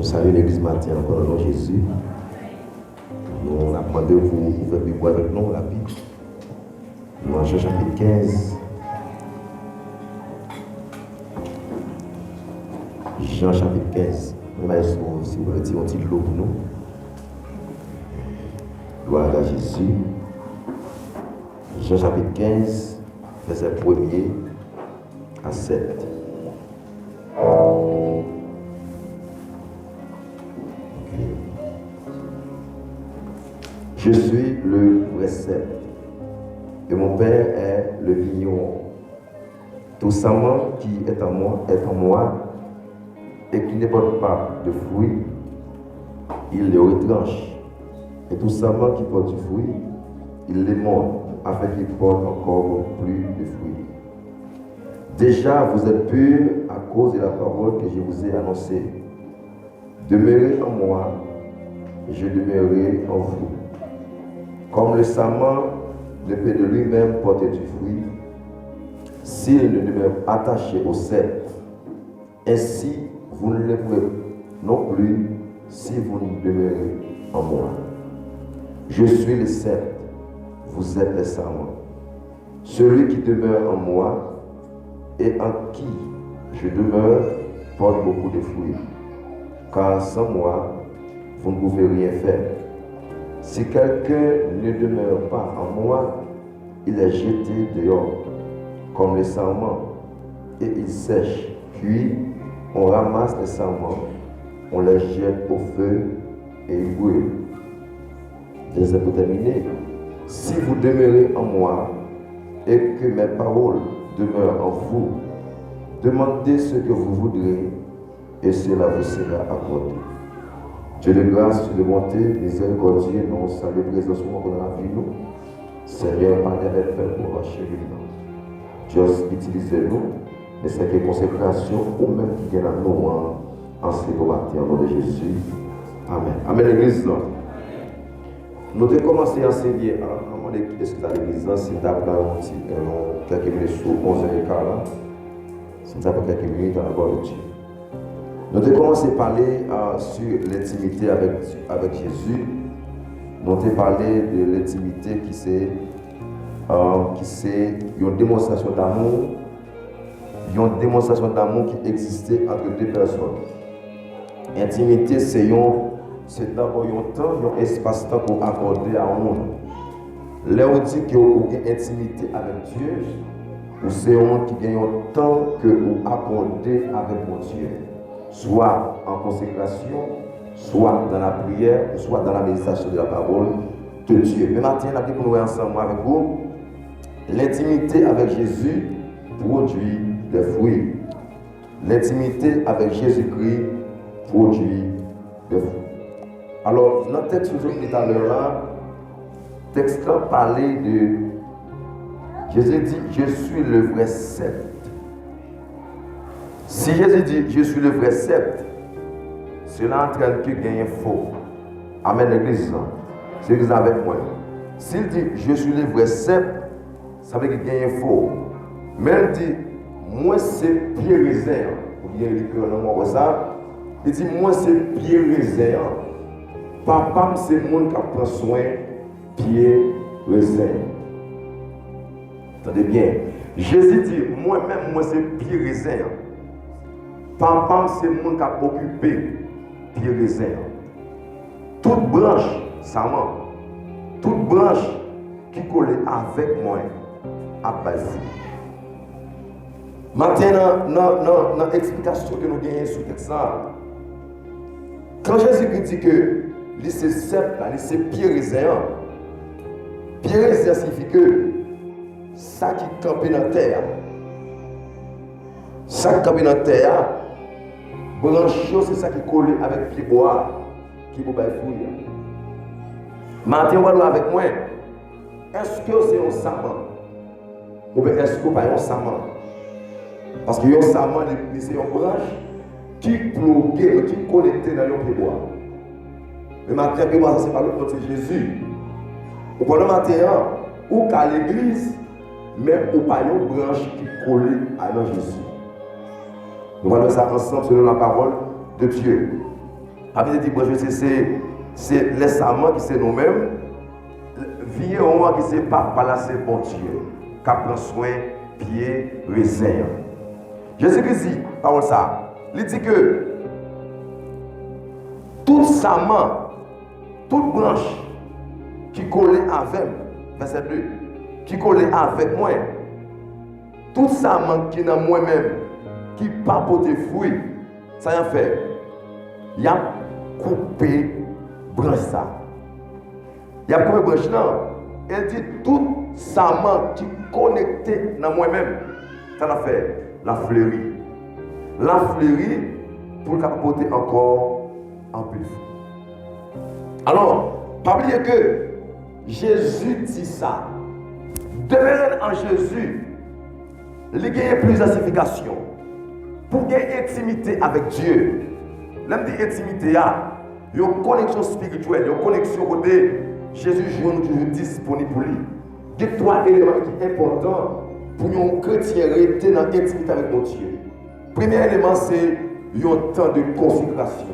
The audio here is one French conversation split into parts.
saluons l'église matin encore dans Jésus. Nous avons demandé pour faire Bible avec nous, la Bible. Nous en Jean chapitre 15. Jean chapitre 15. Si vous voulez dire un petit lot pour nous. Gloire à Jésus. Jean chapitre 15, verset 1er à 7. Je suis le vrai cep, et mon Père est le vigneron. Tout sarment qui est en moi, et qui ne porte pas de fruits, il le retranche. Et tout sarment qui porte du fruit, il les monte, afin qu'il porte encore plus de fruits. Déjà, vous êtes purs à cause de la parole que je vous ai annoncée. Demeurez en moi, et je demeurerai en vous. Comme le sarment ne peut de lui-même porter du fruit, s'il ne demeure attaché au cep, ainsi vous ne le pouvez non plus si vous ne demeurez en moi. Je suis le cep, vous êtes les sarments. Celui qui demeure en moi et en qui je demeure porte beaucoup de fruits, car sans moi, vous ne pouvez rien faire. Si quelqu'un ne demeure pas en moi, il est jeté dehors, comme les sarments, et il sèche. Puis, on ramasse les sarments, on les jette au feu et ils brûlent. Je les ai pour terminer. Si vous demeurez en moi et que mes paroles demeurent en vous, demandez ce que vous voudrez et cela vous sera accordé. Dieu de grâce, de bonté, miséricordieux, nous saluons présentement dans la vie, nous. Seigneur, parlez avec nous pour marcher nous. Dieu utilise-nous, mais c'est que consécration ou même qui gagne nous en ce matin, au nom de Jésus. Amen. Amen, l'église. Nous avons commencé à enseigner à l'église, si nous avons quelques minutes sur 11h15, si nous avons quelques minutes dans la gloire de Dieu. Nous avons commencé à parler sur l'intimité avec Jésus. Nous avons parlé de l'intimité qui c'est une démonstration d'amour. Une démonstration d'amour qui existait entre deux personnes. Intimité, c'est d'abord un temps, un espace-temps pour accorder à un monde. Là, on dit qu'il y a une intimité avec Dieu, ou c'est un qui gagne un temps que vous accordez avec mon Dieu. Soit en consécration, soit dans la prière, soit dans la méditation de la parole de Dieu. Mais maintenant, nous allons nous ensemble avec vous. L'intimité avec Jésus produit des fruits. L'intimité avec Jésus-Christ produit des fruits. Alors, dans le texte que je vous ai dit tout à l'heure là, le texte parlait de Jésus dit, je suis le vrai cep. Si Jésus dit, je suis le vrai cep, cela entraîne qu'il gagne faux. Amen, l'église. C'est l'église avec moi. S'il dit, je suis le vrai cep, ça veut dire qu'il gagne faux. Mais il dit, moi c'est pied raisin. Vous bien écrire le mot comme ça. Il dit, moi c'est pied raisin. Papa, c'est le monde qui prend soin pied raisin. Attendez bien. Jésus dit, moi-même, moi c'est pied raisin. Papa, c'est le monde qui a occupé pied raisin. Toute branche, ça ment. Toute branche qui colle avec moi, a bâti. Maintenant, dans l'explication que nous gagnons sur le texte, quand Jésus dit que c'est cep, c'est pied raisin, pied raisin signifie que ça qui campe dans la terre, ça qui campe dans la terre, branche, c'est ça qui colle avec pied bois, qui vous baille fouille. Maintenant, on va voir avec moi, est-ce que c'est un sarment? Ou bien est-ce que ce n'est pas un sarment? Parce que un sarment, c'est une branche qui bloquait, qui connectait dans le pied bois. Le matin, le pied bois, c'est pas le côté de Jésus. Ou pendant le matin, ou qu'à l'église, mais ou pas une branche qui colle à Jésus. Nous allons faire ça ensemble selon la parole de Dieu. Après, il dit, branche, c'est les savants qui c'est nous-mêmes. Viens au moins qui c'est pas là, c'est bon Dieu. Qui prend soin, pied, raisin. Jésus-Christ dit, parole ça, il dit que tout saman, toute branche qui collait avec, verset 2, qui collait avec moi, tout saman qui est dans moi-même, qui pas porter fruit, ça y a fait. Il a coupé branche ça. Il a coupé branche là. Elle dit tout saman qui connecté dans moi-même, ça l'a fait. La fleurie. La fleurie pour le porter encore en plus. Alors, pas oublier que Jésus dit ça. Demeurer en Jésus, il y a plusieurs significations. Pour gagner intimité avec Dieu, l'homme dit intimité, il y a une connexion spirituelle, une connexion côté Jésus joue toujours disponible pour lui. Il y a trois éléments qui sont importants pour un chrétien rester dans l'intimité avec mon Dieu. Premier élément, c'est un temps de consécration.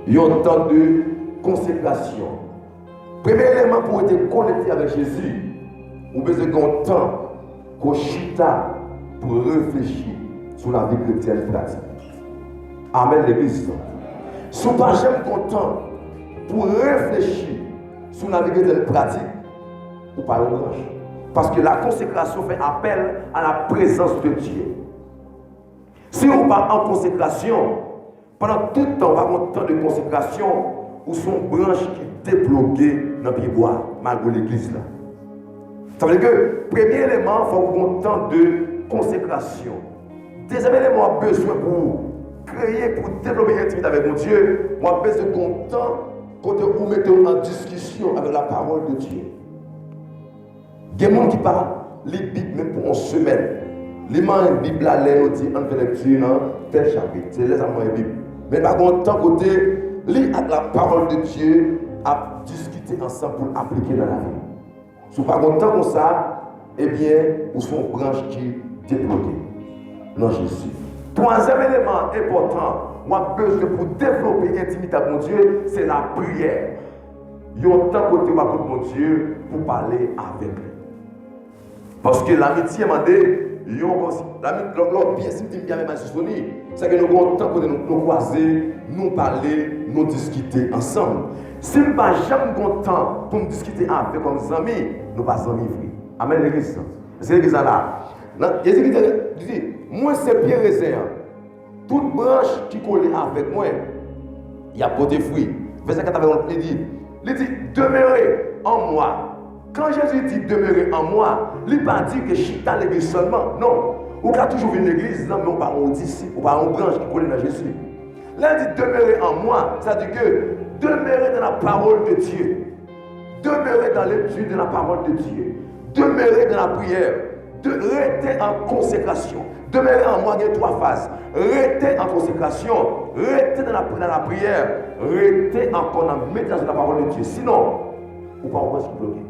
Un temps de consécration. Premier élément pour être connecté avec Jésus, vous avez besoin d'un temps qu'on chita pour réfléchir sur la vie chrétienne pratique. Amen, l'église. Si vous n'avez pas content pour réfléchir sur la vie chrétienne pratique, vous parlez au branche. Parce que la consécration fait appel à la présence de Dieu. Si on parle en consécration, pendant tout le temps, on va avoir un temps de consécration où son branche qui est débloquée dans le pied bois, malgré l'église. Ça veut dire que le premier élément, il faut un temps de consécration. Deuxième élément, on a besoin pour créer, pour développer une intimité avec mon Dieu, on a besoin de temps quand vous mettez en discussion avec la parole de Dieu. Il y a des gens qui parlent les Bibles même pour une semaine. Les gens qui Bible à l'air, on dit on fait lecture dans tel chapitre. C'est les amants de Bible. Mais par contre, tant côté, lire avec la parole de Dieu, à discuter ensemble pour appliquer dans la vie. Si vous n'avez pas temps comme ça, eh bien, vous sont branche qui débloquée. Non, Jésus. Troisième élément important, moi, besoin pour développer l'intimité avec mon Dieu, c'est la prière. Il y a un temps côté mon Dieu pour parler avec lui. Parce que l'amitié m'a dit, l'autre bien, si vous bien même c'est que nous avons temps pour nous croiser, nous parler, nous discuter ensemble. Si nous n'avons jamais de temps pour nous discuter avec comme amis, nous ne sommes pas amis. Amen, l'église. C'est l'église là. Jésus dit, moi c'est bien raisin. Toute branche qui colle avec moi, il y a porté fruit. Verset 4, il dit, demeurez en moi. Quand Jésus dit demeurer en moi, il ne pas dire que je suis dans l'église seulement. Non. On a toujours vu l'église, mais on parle aux disciples, on parle aux branches qui collent dans Jésus. Là, il dit demeurer en moi, c'est-à-dire que demeurer dans la parole de Dieu. Demeurer dans l'étude de la parole de Dieu. Demeurer dans la prière. Rester en consécration. Demeurer en moi, il y a trois phases. Rester en consécration, rester dans la prière, rester encore dans la méditation de la parole de Dieu. Sinon, vous ne pouvez pas vous bloquer.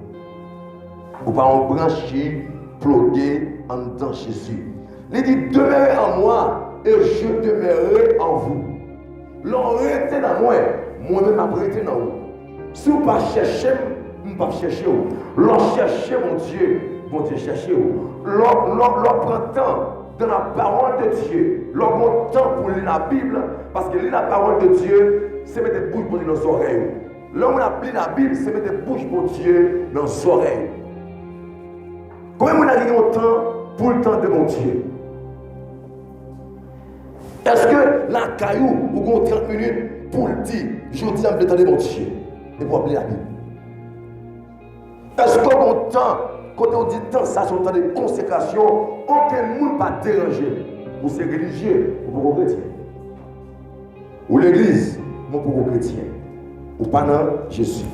Vous pas en brancher, ploguer en dedans Jésus. Il dit demeurez en moi et je demeurerai en vous. L'on reste dans moi, moi-même je dans vous. Si vous ne pas chercher, vous ne pas chercher. L'on cherche mon Dieu chercher. L'on prend temps dans la parole de Dieu. L'on prend temps pour lire la Bible, parce que lire la parole de Dieu, c'est mettre bouche pour dans nos oreilles. L'homme a lit la Bible, c'est mettre bouche pour Dieu dans nos oreilles. Combien on a gagné autant pour le temps de mon Dieu? Est-ce que la caillou, vous avez 30 minutes pour le dire, je dis à me temps de mon Dieu, et pour appeler la Bible? Est-ce qu'on a un temps, quand on dit temps, ça c'est un temps de consécration, aucun monde ne va déranger. Vous êtes religieux, vous pour chrétien. Ou l'église, vous pour chrétien. Ou pas dans Jésus.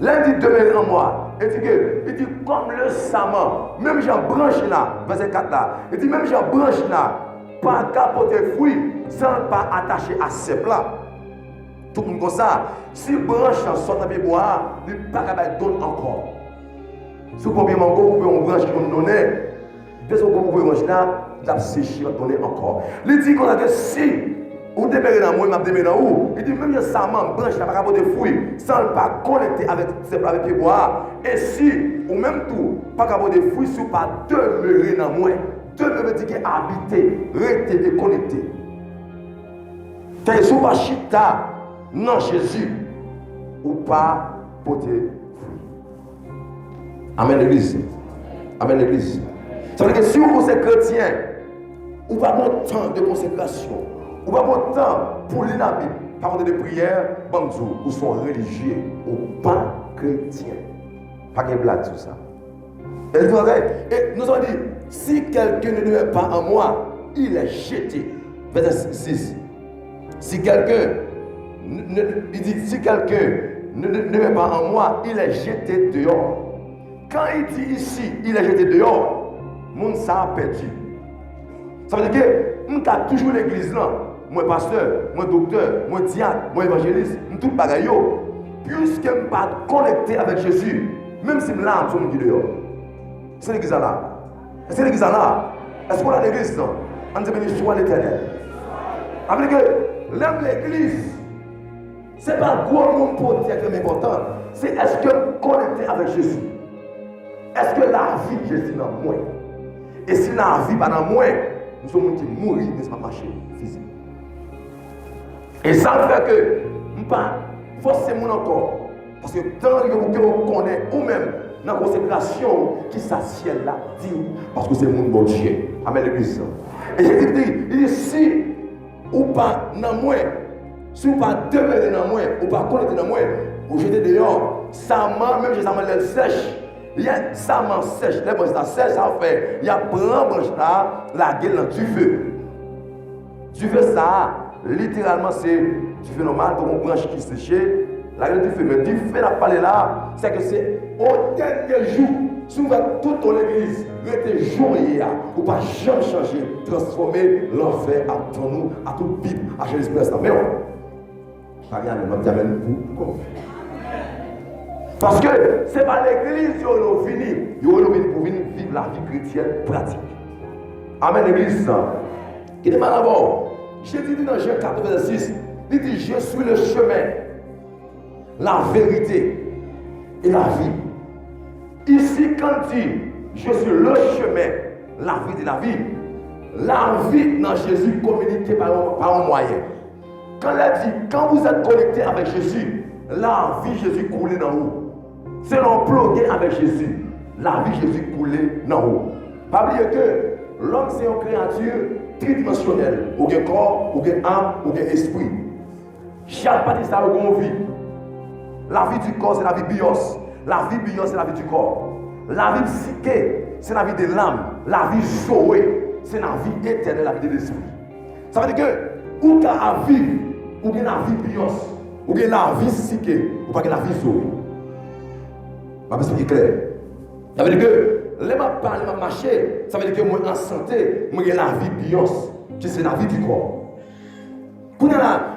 L'un dit demeurer en moi. Il dit comme le saman, même j'en branche là, verset 4 là. Il dit même j'en branche là, pas capoter fruit sans pas attacher à ces plats. Tout le monde comme ça. Si branche en sort dans le bois, il n'est pas capable de donner encore. Si vous pouvez mango, vous pouvez une branche qui vous donne. Dès que vous pouvez manger là, vous avez séché, vous donner encore. Il dit qu'on a que si Ou demeurer dans moi, m'a demeurer dans où? Il dit même ça m'a branche là pas de fruits sans le pas connecter avec les bois. Et si ou même tout pas capable de fruits si pas demeurer dans moi. Demeurer dit que habiter, rester déconnecté. T'es sous pas chita non Jésus ou pas porter fruit. Amen l'église. Amen l'église. Ça veut dire que si vous êtes chrétien, ou pas bon temps de consécration, ou pas bon temps pour lire la Bible, par contre de prière, bonjour, ou sont religieux, ou pas chrétien. Pas de blague sur ça. Et nous avons dit, si quelqu'un ne demeure pas en moi, il est jeté. Verset 6. Si quelqu'un ne demeure pas en moi, il est jeté dehors. Quand il dit ici, il est jeté dehors, mon ça a perdu. Ça veut dire que nous avons toujours l'église là. Moi pasteur, moi docteur, moi diacre, moi évangéliste, nous tout bagaille. Puisque je ne suis pas connecté avec Jésus, même si je suis là, je suis dehors. C'est l'église là. C'est l'église là. Est-ce qu'on a l'église là? On dit béni soit l'éternel. Avec que l'homme l'église, ce n'est pas gros monde pour dire que c'est important. C'est est-ce que connecté avec Jésus? Est-ce que la vie de Jésus dans moi? Et si la vie pas dans moi, nous sommes qui mourir, mais ce n'est pas marcher physique. Et ça fait que nous ne pas forcer mon encore. Parce que tant que vous connaissez vous-même dans la consécration qui s'assied là, dit parce que c'est mon bon Dieu. Amen l'église. Et il dit si ou pas dans moi, si ou pas demeurer dans moi, ou pas connecter dans moi, ou jeter dehors, ça m'a même si ça m'a l'air sèche. Il y a ça m'a sèche, les branches là sèche, ça fait, il y a prend branche là, la gueule dans du feu. Du feu ça, littéralement c'est du feu normal, donc on branche qui sèche, la gueule du feu. Mais du feu la parler là, c'est que c'est au dernier jour, si vous faites toute ton église, restez jour hier, ou pas jamais changer, transformer l'enfer à ton nous, à toute Bible, à Jésus-Christ. Mais on, pas rien, mais on t'amène pour. Parce que ce n'est pas l'église qui est venue pour vivre la vie chrétienne pratique. Amen, l'église. Il est mal d'abord. J'ai dit dans Jean 4, verset 6, il dit je suis le chemin, la vérité et la vie. Ici, quand il dit je suis le chemin, la vie et la vie dans Jésus communiquée par un moyen. Quand elle dit, quand vous êtes connecté avec Jésus, la vie Jésus coule dans vous. C'est l'employé avec Jésus. La vie Jésus coulée dans haut. Pas oublier que l'homme c'est une créature tridimensionnelle. Ou un corps, ou un âme, ou un esprit. Chaque partie ça a une vie. La vie du corps c'est la vie bios. La vie bios c'est la vie du corps. La vie psyché c'est la vie de l'âme. La vie zoé c'est la vie éternelle, la vie de l'esprit. Ça veut dire que ou tu as vivre, ou bien la vie bios, ou bien la vie psyché, ou pas la vie zoé. Je vais clair. Ça veut dire que les ma parler, les marcher, ça veut dire que moi en santé, moi j'ai la vie bios, qui c'est la vie du corps.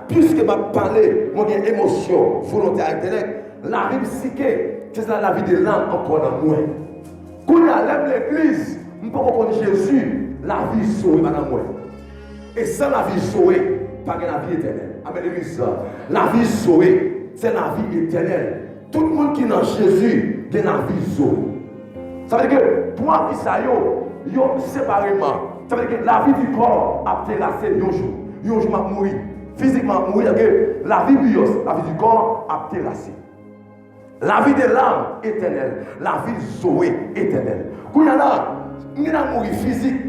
Puisque je parler, moi j'ai émotion, volonté, intellect, la vie psyché, c'est la vie de l'âme encore dans moi. Quand on lève l'église, je peux connaître Jésus, la vie sauvée dans moi. Et sans la vie sauvée, pas de la vie éternelle. Amen l'église. La vie sauvée, c'est la vie éternelle. Tout le monde qui est dans Jésus, il a la vie sauvée. Ça veut dire que pour moi, ça yo séparément. Ça veut dire que la vie du corps a terrassé un jour. Un jour, m'a mourir. Physiquement, mourir. La vie bios, la vie du corps a terrassé. La vie de l'âme éternelle. La vie Zoé éternelle. Quand il y a là, je vais mourir physique.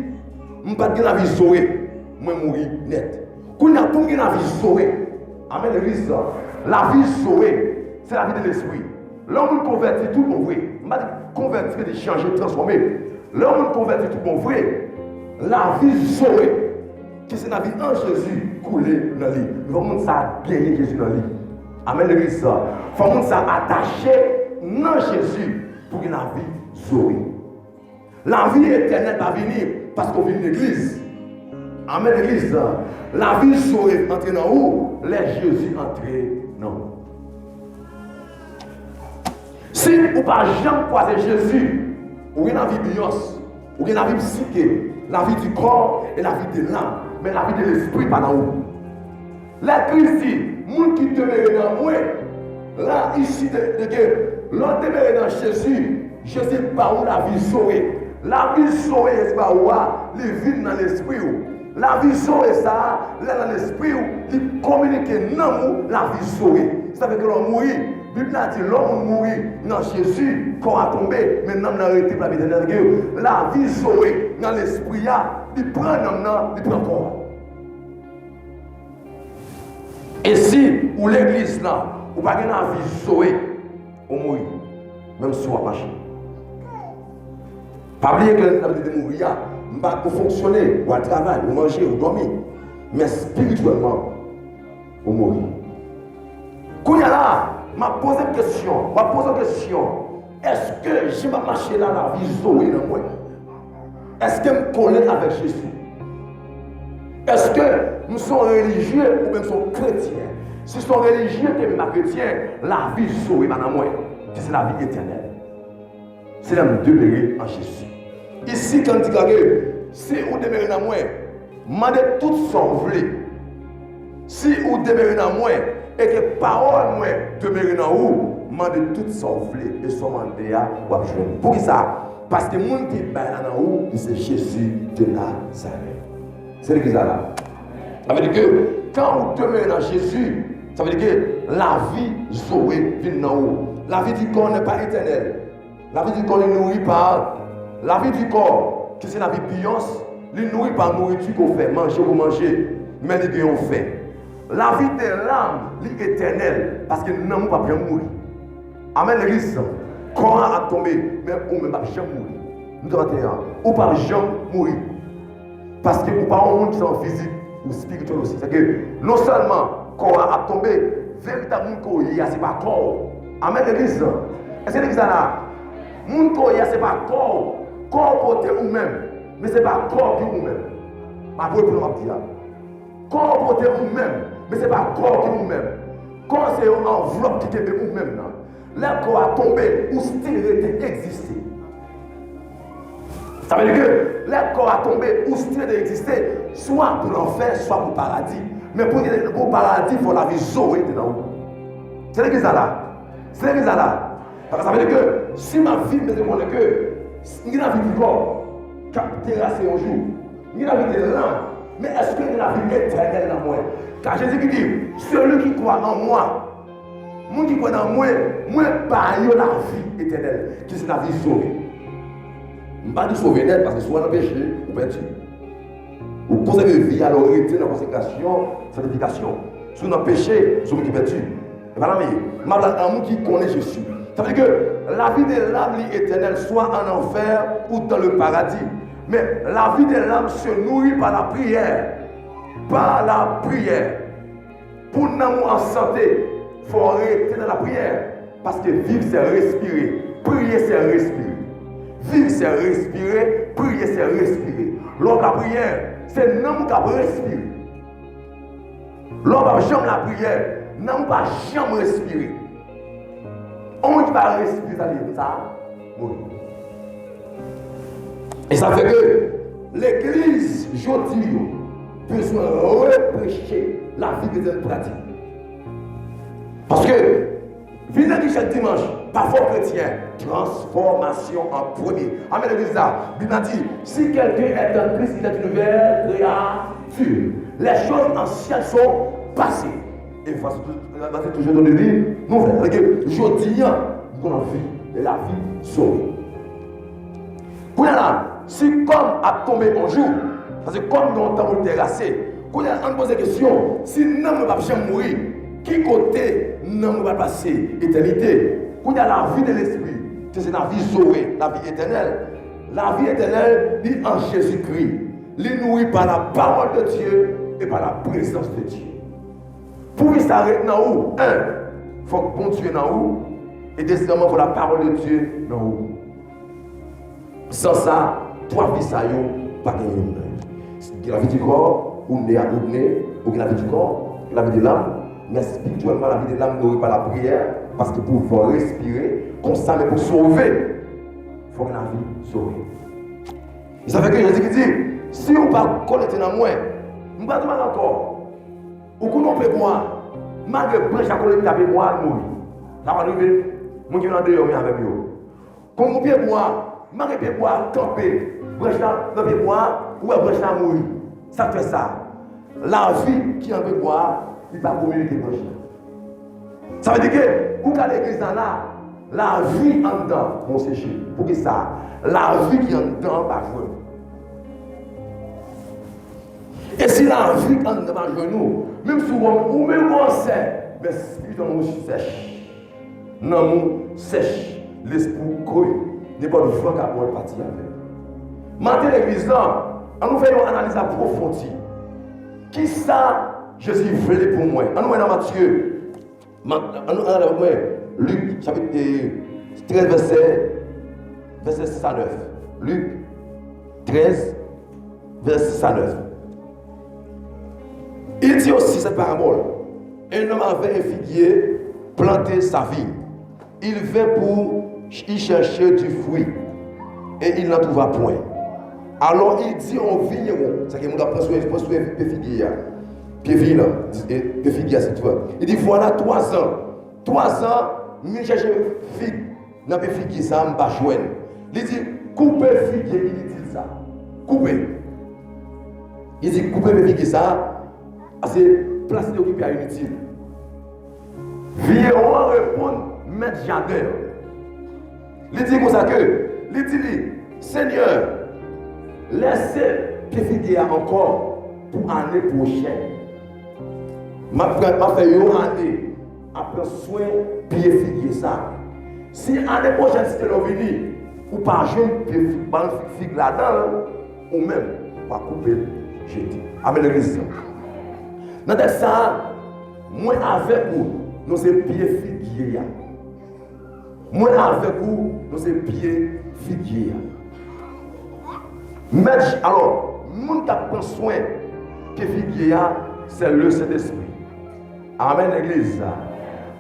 Je ne vais pas la vie Zoé. Je vais mourir net. Quand il y a tout la vie Zoé. Amen, l'église. La vie Zoé. C'est la vie de l'esprit. L'homme convertit tout bon vrai. Je ne vais pas convertir, de changer, de transformer. L'homme convertit tout bon vrai. La vie Zoé, qui c'est la vie en Jésus, coulée dans lui. Il faut que ça gagner Jésus dans lui. Amen, l'église. Il faut que ça attaché dans Jésus pour que la vie Zoé. La vie éternelle va venir parce qu'on vit une église. Amen, l'église. La vie Zoé entre dans où? Les Jésus entrer dans où? Si vous ne pas jamais croiser Jésus, vous avez la vie bios, vous avez la vie psyché, la vie du corps et la vie de l'âme, mais la vie de l'esprit pas dans vous. La crise dit, monde qui demeure dans moi, là, ici, l'on demeure dans Jésus, je ne sais pas où la vie saurait. La vie saurait, c'est pas où, les villes dans l'esprit. La vie saurait ça, là dans l'esprit, il communique dans nous, la vie saurait. Ça veut dire que l'on mourit. La Bible a dit, l'homme mourit dans Jésus, quand a tombé, maintenant on a arrêté pour la vie éternelle. La vie saurait dans l'esprit, il prend l'homme, il prend corps. Et si, ou l'église là, ou pas de la vie sauée, on mourit. Même si on marche. Pas oublier que la vie de mourir, on va fonctionner, ou à travailler, ou manger, ou dormir. Mais spirituellement, on mourit. Quand il y a là, je pose une question. Est-ce que je vais marcher là, la vie sauée dans moi? Est-ce que je me colle avec Jésus? Est-ce que nous sommes religieux ou même nous sommes chrétiens? Si nous sommes religieux et nous sommes chrétiens, la vie sauvée dans moi, c'est la vie éternelle. C'est la demeurer en Jésus. Ici, quand tu dis si vous demeurez dans moi, demandez tout ce que vous voulez. Si vous demeurez dans moi et que parole moi demeure dans vous, demandez tout ce que vous voulez. Et ce demandez à vous jouer. Pour qui ça? Parce que le monde qui est dans vous, c'est Jésus de Nazareth. C'est l'église là. Ça veut dire que quand vous demeurez dans Jésus, ça veut dire que la vie Zoé vient dans vous. La vie du corps n'est pas éternelle. La vie du corps ne nourrit pas. La vie du corps, qui c'est la vie pillance, ne nourrit pas la nourriture qu'on fait. Manger ou manger, mais les qu'on fait. La vie de l'âme est éternelle parce que nous ne pouvons pas bien mourir. Amen l'église. Quand a tombé, même on ne peut pas jamais mourir. Nous devons dire, on ne peut pas jamais mourir. Parce que vous ne parlez pas de monde qui sont physique ou spirituel aussi. C'est que non seulement quand a tombé, véritablement ce n'est pas corps. Amen l'église. Est-ce que l'église là? Mon corps, ce n'est pas corps. Corps porté vous-même. Mais ce n'est pas corps qui vous-même. Ma voix pour dire. Corps porté vous-même. Mais ce n'est pas corps qui vous-même. Corps c'est une enveloppe qui est de vous-même. Là, corps a tombé, ou style était existé. Ça veut dire que le corps a tombé ou style d'exister, soit pour l'enfer, soit pour le paradis. Mais pour le paradis, il faut la vie Zoé dedans. C'est l'église là. C'est l'église là. Parce que ça veut dire que si ma vie me demande que, ni la vie du corps, qui a terrassé un jour, ni la vie de l'âme, mais est-ce que la vie éternelle dans moi? Car Jésus qui dit, celui qui croit en moi, moi qui croit en moi, moi par la vie éternelle, qui c'est la vie Zoé. Je ne vais pas dire sauver net parce que soit dans le péché, vous pouvez tuer. Vous conservez vie à l'origine, dans la consécration, sanctification. Si dans le péché, vous qui peut tuer. Et voilà, mais l'amour qui connaît Jésus. Ça veut dire que la vie de l'âme est éternelle, soit en enfer ou dans le paradis. Mais la vie de l'âme se nourrit par la prière. Par la prière. Pour un amour en santé, il faut arrêter dans la prière. Parce que vivre, c'est respirer. Prier, c'est respirer. Vivre, c'est respirer. Prier, c'est respirer. Lors de la prière, c'est non qui respirer. Lors de la prière, non pas jamais respirer. On va respirer, ça dit ça. Oui. Et ça fait que l'église, je dis, besoin de reprêcher la vie de cette pratique. Parce que, venez chaque dimanche, parfois chrétien, transformation en premier. Amen, l'église là. Bible a dit, si quelqu'un est en Christ, il est une nouvelle créature. Les choses anciennes sont passées. Et il faut toujours donner des nouvelles. Je dis, nous avons vie, et la vie sauvée. Là, si comme a tombé un jour, parce que comme nous avons terrassé, quand on pose la question, si nous ne pouvons pas mourir, qui côté nous ne pouvons pas passer l'éternité? Quand il y a la vie de l'esprit, c'est la vie sauvée, la vie éternelle. La vie éternelle est en Jésus-Christ. Il est nourri par la parole de Dieu et par la présence de Dieu. Pour qu'il s'arrête dans où? Il faut que bon Dieu dans où? Et deuxièmement, il faut la parole de Dieu dans où? Sans ça, trois vies ça y pas gagner. La vie du corps, ou né à nez, ou la vie du corps, la vie de l'âme, mais spirituellement la vie de l'âme nourrit par la prière, parce que pour pouvoir respirer, comme ça, mais pour sauver, il faut que la vie sauve. Et ça fait que Jésus dit, si on ne pas connecter dans moi, on ne va pas encore. Ou qu'on peut moi, malgré que branche à côté de la moi, mourir. Ça va arriver, mon qui vient de dormir avec eux. Quand on peut moi, malgré que moi, camper, branche dans le moi, ou branche à mourir. Ça fait ça. La vie qui est en moi, il va communiquer branche. Ça veut dire que, pour qu'à l'église là, la vie en dedans, mon séché. Pour que ça, la vie qui est en dedans, va jouer. Et si la vie en dedans va jouer nous, même souvent, ou même on sait, mais spirituellement sèche. Non, nous sèche. L'esprit couille. N'est pas le vent qui a pour partir avec. Maintenant, l'église là, on nous fait une analyse approfondie. Qui ça, Jésus voulait pour moi? On nous met dans Matthieu. Luc, chapitre 13, verset 6 à 9. Luc 13, verset 6 à 9. Il dit aussi cette parabole. Un homme avait un figuier planté sa vigne. Il vint pour y chercher du fruit et il n'en trouva point. Alors il dit au vigneron, c'est que nous avons construit un figuier. Puis vigne là, de figuier, c'est toi. Il dit voilà 3 ans. 3 ans, je cherche figue. Dans le figuier, ça ne va pas joindre. Il dit coupez figuier, il dit ça. Coupez. Il dit coupez le figuier, ça. C'est place d'occuper à inutile. Vigneron répond, maître jardin. Il dit comme ça que, il dit, Seigneur, laissez le figuier encore pour l'année prochaine. Ma fait une année à prendre soin de pied figuier ça. Si l'année prochaine si tu es venu, ou pas jeune pied figue là-dedans, ou même pas couper, jeter. Amen l'église. Dans ça, moi avec vous, nous sommes pieds figuier. Moi avec vous, nous sommes pieds figuier. Mais alors, mon qui prend soin de figuier, c'est le Saint-Esprit. Amen, l'église.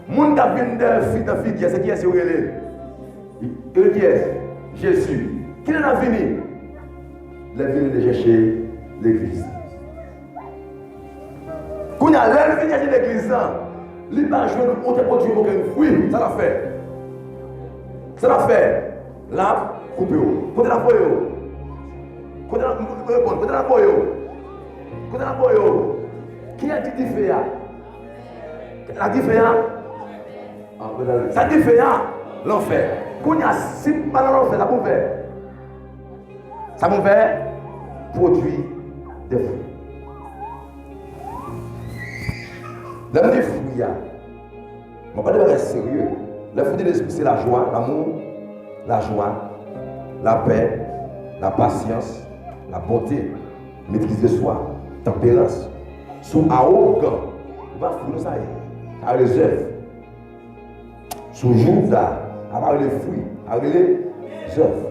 Moun qui vient de figuier, c'est qui est sur elle? Qui est? Jésus. Qui est venu? Il est venu de chercher l'église. Quand il est venu chercher l'église, il va jouer autre produit aucun fruit. Ça l'a fait. Ça l'a fait. Là, coupez-vous. Côté la boyo. Côté la boyo. Côté la boyo. Qui a dit qu'il fait? La différence, ça différence, l'enfer. Quand il y a 6 pas dans l'enfer, ça peut faire. Ça peut faire produire des fruits. Dans les fruits, je ne vais pas dire sérieux. Les fruits de l'esprit, c'est la joie, la paix, la patience, la bonté, maîtrise de soi, tempérance. Sous arrogant, il va fouiller ça. Avec les œufs. Sous Judas, avec les fruits, avec les œufs.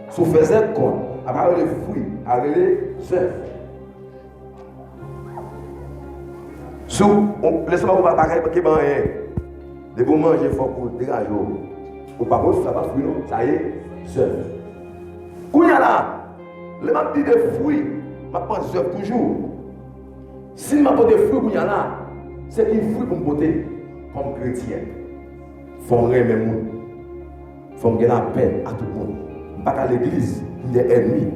Sous faisait compte, avec les fruits, avec les œufs. Sous, laissez-moi vous parler parce que de vous manger, il faut que vous dégagez. Ou pas ça va fruit, non? Ça y est, œufs. Quand il y a là, les m'a dit des fruits, je pense œufs toujours. Si je m'a pas des fruits, il y a là. C'est qu'il faut pour me porter comme chrétien. Il faut aimer le monde. Il faut gagner la paix à tout le monde. Je ne vais pas à l'église pour des ennemis.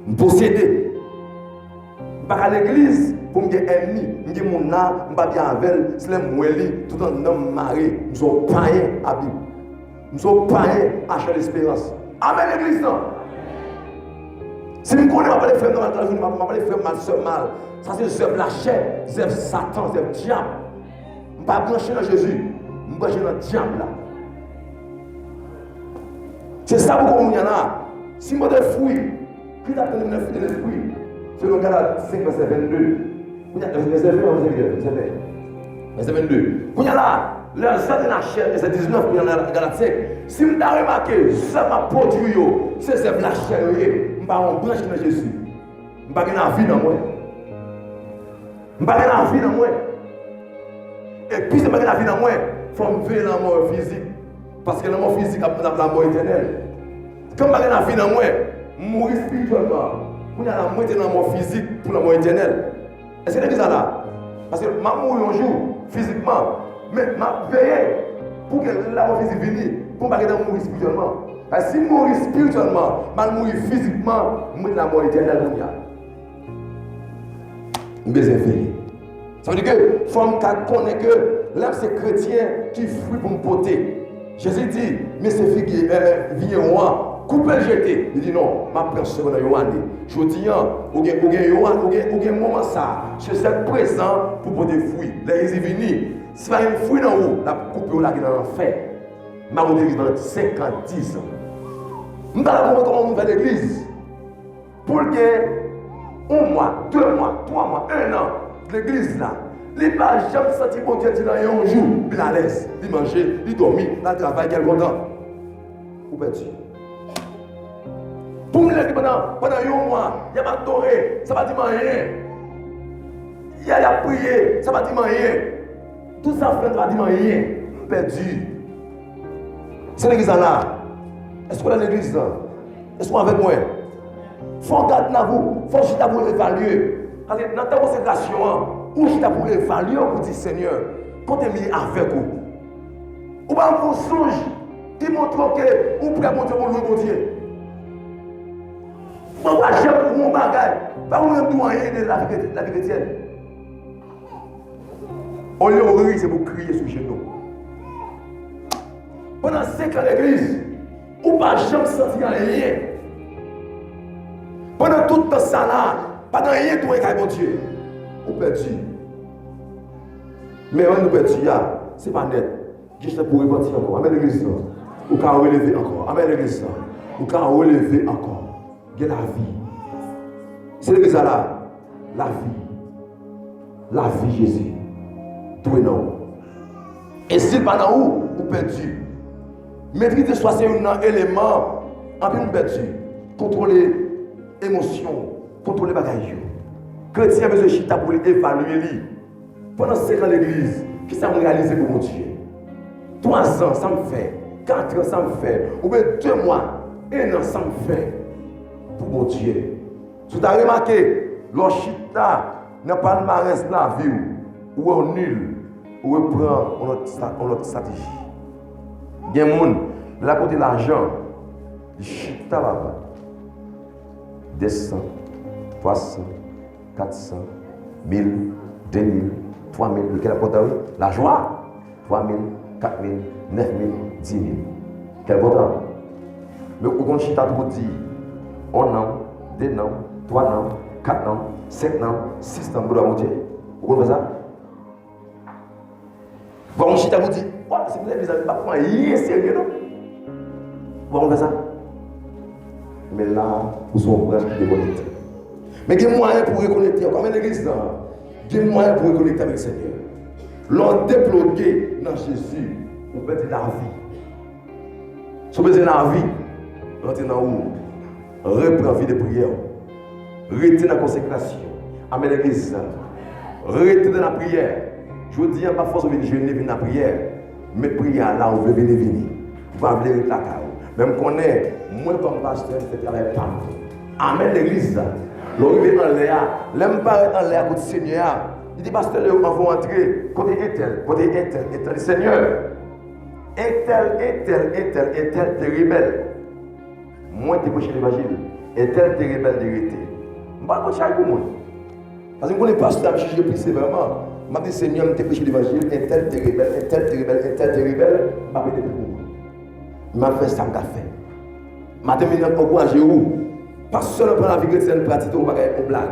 Je ne posséder. Je ne vais pas à l'église pour des ennemis. Je dis mon âme, je ne vais pas bien avec elle. Si je suis tout un homme marié, nous sommes païens à la Bible. Nous sommes païens à chercher l'espérance. Amen l'église non. Si je ne connais pas les frères dans la vie, je ne vais pas les frères mal, soeur mal. Ça c'est œuvre la chair, œuvre Satan, œuvre diable. Je ne vais pas brancher dans Jésus, je vais brancher dans le diable là. C'est ça pourquoi on y en a. Si je des fruits, qui t'a donné le fruit de l'esprit? Selon Galates 5, verset 22. Verset 22. Quand il y a là, les œuvres de la chair, verset 19, il y a dans Galates 5. Si vous avez remarqué, ça m'a produit, c'est œuvre la chair, je ne vais pas brancher dans Jésus. Je ne vais pas gagner la vie dans moi. Je ne vais pas gagner la vie dans moi. Et puis, si je ne vais pas gagner la vie dans moi, il faut me vivre dans la mort physique. Parce que la mort physique a la mort éternelle. Quand je ne vais pas gagner la vie dans moi, je mourir spirituellement. Il y a la moitié dans la mort physique pour la mort éternelle. Est-ce que c'est ça là? Parce que je mourir un jour, physiquement, mais je veille pour que la mort physique vienne, pour ne pas mourir spirituellement. Parce que si je mourir spirituellement, je mourir physiquement, je vais la mort éternelle. Je vais veiller. Ça veut dire que il faut connaître que l'âme c'est chrétien qui fruit pour me porter. Jésus dit, mais c'est figuier, vigneron, coupez le jeté. Il dit non, ma prêche dans une année. Je dis, ou un moment ça, je suis présent pour porter fruit. Là, ils sont venus. Si vous avez un fruit dans vous, la coupe là qui est dans l'enfer. Ma route dans 50, 10 ans. Je ne sais pas comment on va à l'église. Pour que 1 mois, 2 mois, 3 mois, 1 an, l'église là, les pas jamais senti bon Dieu dans un jour, il la laisse, il manger, il dormir, il travaille, quel content. Où perdu? Pour me dire pendant 1 mois, il a adoré, ça va dire rien. Il a prié, ça va dire rien. Tout ça fait, ça va dire rien. Perdu. C'est l'église là. Est-ce qu'on est l'église là? Est-ce qu'on est avec moi? Il faut regarder dans vous, il faut juste vous évaluer. Parce que dans ta consécration, où je pour évaluer pour dire Seigneur, quand tu es mis avec vous, ou bien vous songe qui montre que vous pouvez monter pour le Dieu. Vous ne pouvez pas jamais mon bagage, pas vous même doyen de la vie chrétienne. On lieu où c'est pour crier sur genoux. Pendant 5 ans l'église, vous ne pouvez pas jamais sentir rien. Pendant tout ce temps là, pas dans rien tout est mon Dieu. Vous perdu. Mais on nous perdu, c'est pas net. Juste pour repartir encore. Amen l'église. Ou quand relever encore. Amen l'église. Ou quand relever encore. Il y a la vie. C'est l'église là. La vie. La vie Jésus. Tout est dans vous. Et si pas dans vous, vous perdu. Maîtriser soit c'est un élément. En plus, vous perdu. Contrôler l'émotion. Contrôler les bagages. Chrétien besoin de chita pour évaluer lui. Pendant 5 ans l'église, qui ça me réalisé pour mon Dieu? 3 ans, ça me fait. 4 ans, ça me fait. Ou bien 2 mois, 1 an, ça me fait. Pour mon Dieu. Tu as remarqué, le chita n'a pas de marès dans la vie, ou est nul, ou prend notre stratégie. Il y a des gens, de la côté de l'argent, le chita là-bas. 200, 300, 400, 1000, 2000, 3000, quel important? La joie, 3000, 4000, 9000, 10 000. Quel important? Mais au grand chita tout dit, 1 an, 2 ans, 3 ans, 4 ans, 5 ans, 6 ans, vous avez vous comprenez ça? Vous avez chita vous dit, c'est que les amis, pas prendre rien sérieux, non? Vous comprenez ça? Mais là, vous sont vraiment déconnectés. Mais il y a des moyens pour reconnecter. Comme l'église, il y a des moyens pour reconnecter avec le Seigneur. L'on déplogué dans Jésus, vous mettez la vie. Si vous mettez la vie, rentrez dans où? Reprends la vie de prière. Restez dans la consécration. Amen l'église. Restez dans la prière. Je vous dis, il n'y a pas force de venir jeûner, venir dans la prière. Mais prière là, vous voulez venir. Vous allez venir la carrière. Même qu'on est, moi comme pasteur, je fais travailler pas. Amen l'église. L'arrivée en l'air, l'aime pas en l'air pour le Seigneur. Il dit, pasteur, on va entrer. Côté Etel, le Seigneur. Etel, t'es rebelle. Moi, t'es prêché l'évangile. Etel, t'es rebelle de rester. Je ne vais pas prêcher avec vous. Parce que je ne connais pas ce que je prie sévèrement. Je dis, Seigneur, t'es prêché l'évangile. Etel, t'es rebelle, Etel, t'es rebelle, Etel, t'es rebelle. Je ne vais pas prêcher pour vous. Je vais faire ça, je vais faire. Je vais terminer en encourager vous. Parce que seulement la vie chrétienne pratique, on va faire une blague.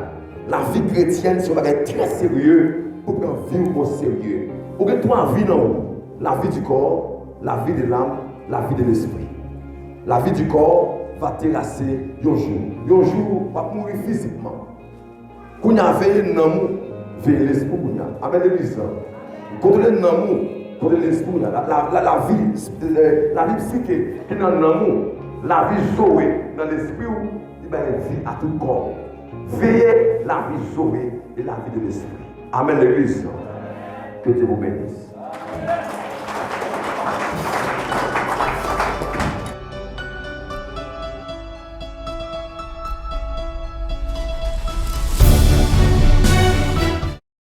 La vie chrétienne, c'est un bagage très sérieux pour prendre vie au sérieux. Pour que toi, vie non, la vie du corps, la vie de l'âme, la vie de l'esprit. La vie du corps va terrasser un jour. Un jour, on va mourir physiquement. Quand on a veillé dans l'amour, veillez l'esprit. Amen l'église. Quand on est dans l'amour, quand on est l'esprit, la vie psychique qui est dans l'amour, la vie zoé dans l'esprit, il vie à tout corps. Veillez la vie sauvée et la vie de l'esprit. Amen l'église. Que Dieu vous bénisse.